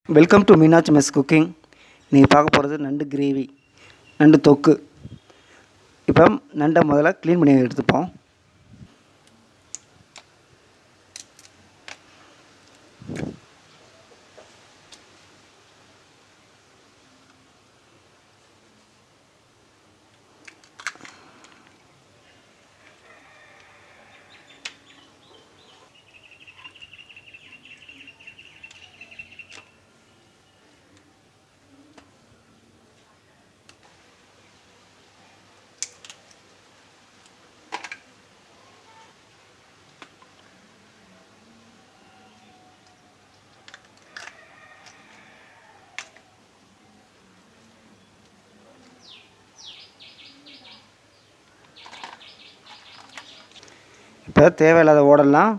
Welcome to Meenakshi mess cooking. நீங்கள் பார்க்க போகிறது நண்டு கிரேவி, நண்டு தொக்கு. இப்போ நண்டை முதல்ல க்ளீன் பண்ணி எடுத்துப்போம். இப்போ தேவையில்லாத ஓடெல்லாம்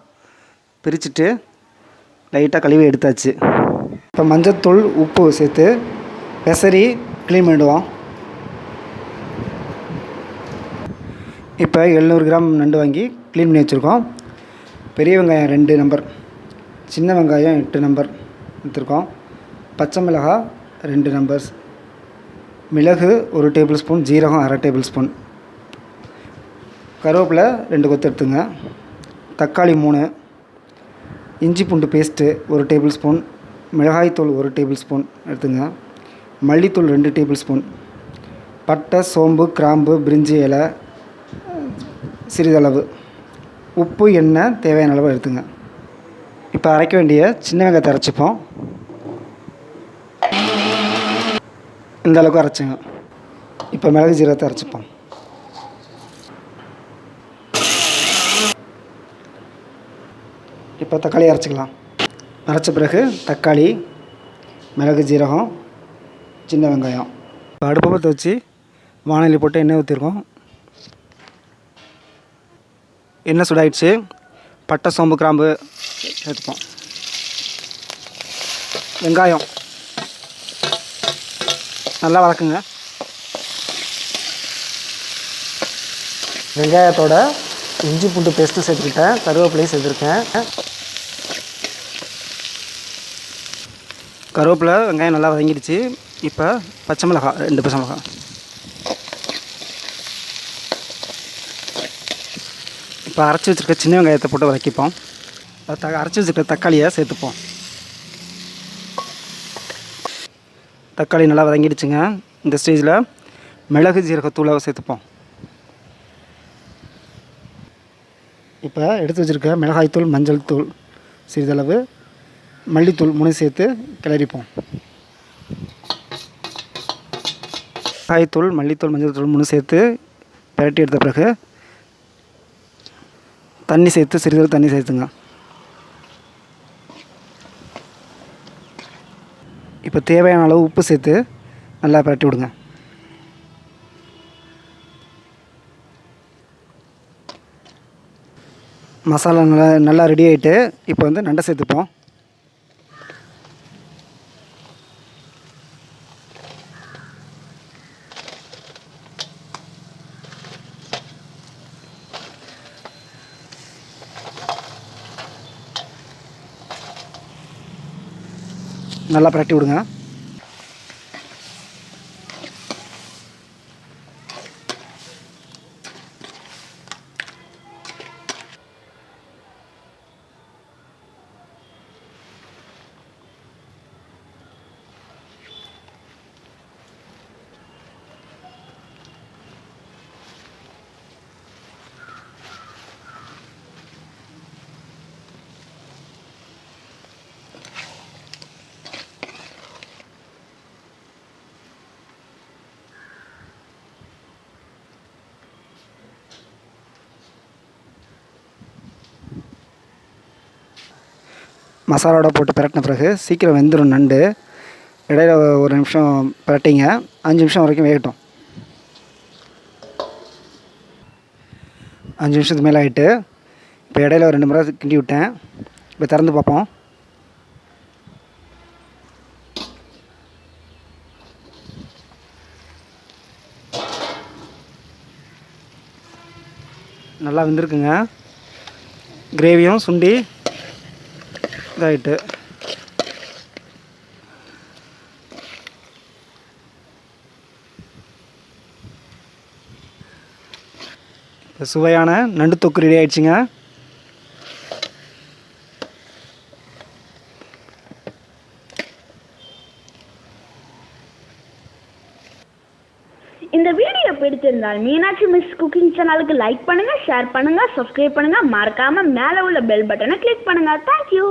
பிரிச்சுட்டு லைட்டாக கழுவி எடுத்தாச்சு. இப்போ மஞ்சத்தூள் உப்பு சேர்த்து பெசரி க்ளீன் பண்ணிவிடுவோம். இப்போ 700 கிராம் நண்டு வாங்கி க்ளீன் பண்ணி வச்சுருக்கோம். பெரிய வெங்காயம் 2 நம்பர், சின்ன வெங்காயம் 8 நம்பர் எடுத்துருக்கோம். பச்சை மிளகாய் 2 நம்பர்ஸ், மிளகு 1 டேபிள் ஸ்பூன், ஜீரகம் 1/2 டேபிள் ஸ்பூன், கருவேப்பிலை 2 கொத்து எடுத்துங்க, தக்காளி 3, இஞ்சி பூண்டு பேஸ்ட்டு 1 டேபிள் ஸ்பூன், மிளகாய்த்தூள் 1 டேபிள் ஸ்பூன் எடுத்துங்க, மல்லித்தூள் 2 டேபிள் ஸ்பூன், பட்டை, சோம்பு, கிராம்பு, பிரிஞ்சி இலை சிறிதளவு, உப்பு, எண்ணெய் தேவையான அளவு எடுத்துங்க. இப்போ அரைக்க வேண்டிய சின்ன வெங்காயத்தை அரைச்சிப்போம். இந்த அளவுக்கு அரைச்சிங்க. இப்போ மிளகு ஜீரகத்தை அரைச்சிப்போம். இப்போ தக்காளி அரைச்சிக்கலாம். அரைச்ச பிறகு தக்காளி, மிளகு ஜீரகம், சின்ன வெங்காயம். இப்போ அடுப்பை பற்ற வச்சு வானொலி போட்டு எண்ணெய் ஊற்றிருக்கோம். எண்ணெய் சூடாயிடுச்சு. பட்டை, சோம்பு, கிராம்பு சேர்த்துப்போம். வெங்காயம் நல்லா வதக்குங்க. வெங்காயத்தோட இஞ்சி பூண்டு பேஸ்ட்டு சேர்த்துக்கிட்டேன், கருவேப்பிலையும் சேர்த்துருக்கேன். கருவேப்பிலை, வெங்காயம் நல்லா வதங்கிடுச்சு. இப்போ பச்சை மிளகாய் 2 பச்சை மிளகாய், இப்போ அரைச்சி வச்சுருக்க சின்ன வெங்காயத்தை போட்டு வதக்கிப்போம். அரைச்சி வச்சுருக்க தக்காளியை சேர்த்துப்போம். தக்காளி நல்லா வதங்கிடுச்சுங்க. இந்த ஸ்டேஜில் மிளகு ஜீரகத்தூளை சேர்த்துப்போம். இப்போ எடுத்து வச்சுருக்க மிளகாய்த்தூள், மஞ்சள் தூள் சிறிதளவு, மல்லித்தூள் 3 சேர்த்து கிளறிப்போம். மிளகாய்த்தூள், மல்லித்தூள், மஞ்சள் தூள் 3 சேர்த்து பிரட்டி எடுத்த பிறகு தண்ணி சேர்த்து சிறிதளவு தண்ணி சேர்த்துங்க. இப்போ தேவையான அளவு உப்பு சேர்த்து நல்லா பிரட்டி விடுங்க. மசாலா நல்லா ரெடி ஆகிட்டு இப்போ வந்து நண்டை சேர்த்துப்போம். நல்லா பிரட்டி விடுங்க. மசாலாவோட போட்டு பிரட்டின பிறகு சீக்கிரம் வெந்துடும் நண்டு. இடையில 1 நிமிஷம் பிரட்டிங்க, 5 நிமிஷம் வரைக்கும் வேகட்டும். 5 நிமிஷத்துக்கு மேலே ஆகிட்டு இப்போ இடையில 2 முறை கிண்டி விட்டேன். இப்போ திறந்து பார்ப்போம். நல்லா வெந்திருக்குங்க. கிரேவியும் சுண்டி இதாகிட்டு இப்போ சுவையான நண்டு தொக்கு ரெடி ஆயிடுச்சுங்க. இந்த வீடியோ பிடிச்சிருந்தால் மீனாட்சி மிஸ் குக்கிங் சேனலுக்கு லைக் பண்ணுங்க, ஷேர் பண்ணுங்க, சப்ஸ்கிரைப் பண்ணுங்க, மறக்காம மேலே உள்ள பெல் பட்டனை கிளிக் பண்ணுங்க. தேங்க்யூ.